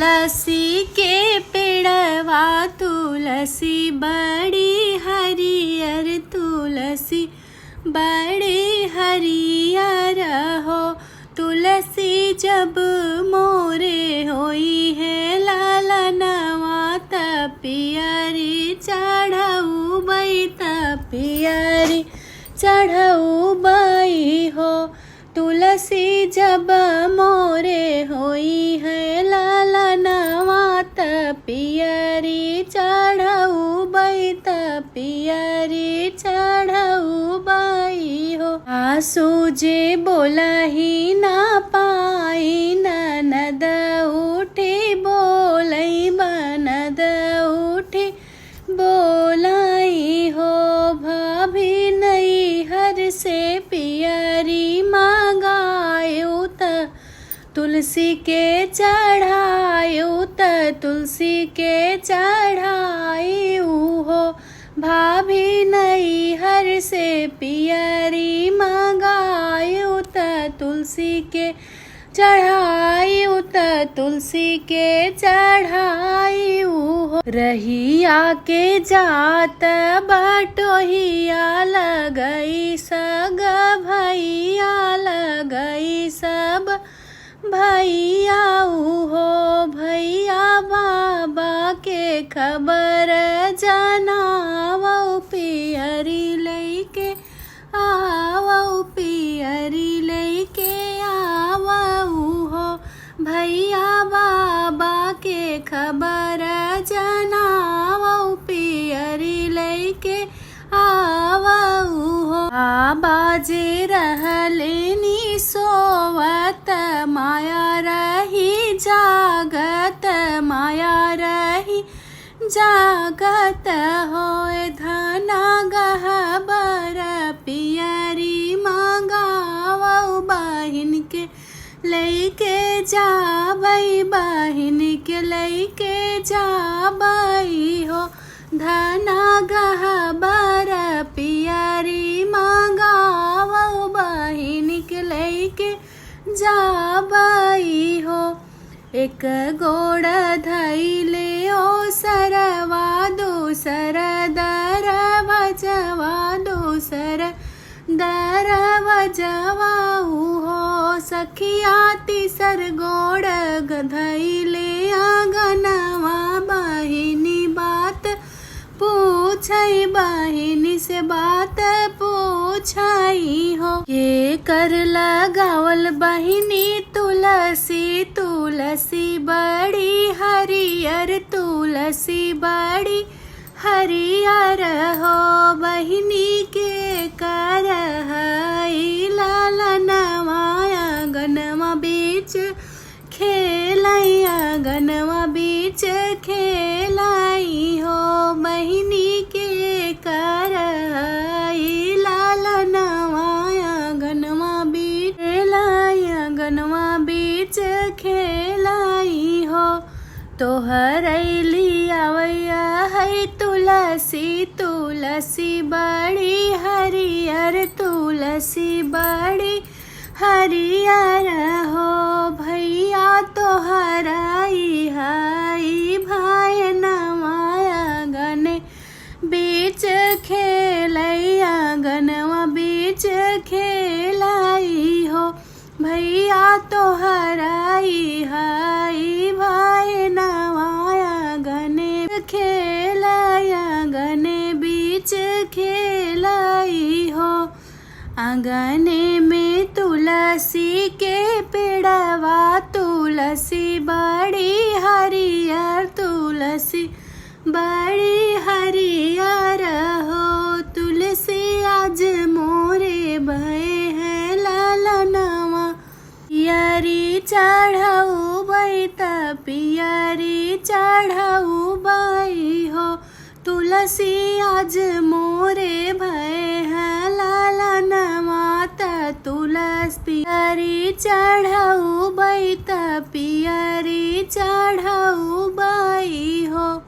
तुलसी के पेड़वा तुलसी बड़ी हरियर तुलसी बड़ी हरियर हो। तुलसी जब मोरे होई है लालनवा पियरी चढ़ऊ बई पियरी चढ़ऊ बई हो। तुलसी जब मोरे होई है लालनवा पियरी चढ़ऊ बई पियरी चढ़ऊ बई हो। आंसू जे बोलही ना पाई ननद उठी बोलई बनद उठी बोलाई हो। भाभी नई हर से पियरी मांगायो त तुलसी के चढ़ायो त तुलसी के चढ़ायू हो। भाभी नई हर से पियरी मांगायो त तुलसी के चढ़ायू त तुलसी के चढ़ायू हो। रहिया के जात बटोहिया लगई सग भैया लगई सब भैया हो। भैया बाबा के खबर जनावो पियरी लैके आवो पियरी लैके आवो हो। भैया बाबा के खबर जनावो पियरी लैके आवो हो। बाजे रहलेनी सोवत माया रही जागत माया रही जागत होए। धना गहबर पियरी मांगावो बहिन के लैके जाबई बहिन के लैके जाबई हो। धना गहबर पियरी मांगावो बहिन के लैके जाबई हो। एक गोड़ धैले ओ सरवा दूसर दर भजवा दूसर दर भजवाऊ हो। सखिया तीसर गोड़ धैले आंगनवा बहिनी बात पूछई बहिनी से बात पूछई हो। ये कर लगावल बहिनी तुलसी तुलसी बड़ी हरियर तुलसी बड़ी हरियर हो। बहिनी के कर हई लालनवा गनवा बीच खेलाई गनवा बीच खेलाई हो। बहिनी के कर हई लालनवा गनवा बीच खेलाई गनवा बीच खेलाई हो। तोहर लियावैया है तुलसी तुलसी बड़ी हरियर तुलसी बड़ी हरियर हो। भैया तोहराई हई भाई नवाया गने बीच खेलैया गनवा बीच खेलाई हो। भैया तोहराई हई भाई नवाया गने खेलैया गने बीच खेलाई हो। आंगने में तुलसी के पेड़वा तुलसी बड़ी हरियर तुलसी बड़ी हरियर हो। तुलसी आज मोरे भय है लालनवा पियरी चढ़ऊ बई पियरी चढ़ऊ बई हो। तुलसी आज मोरे भय है लालनवा तुलसी पियरी चढ़ऊ बई पियरी चढ़ऊ बई हो।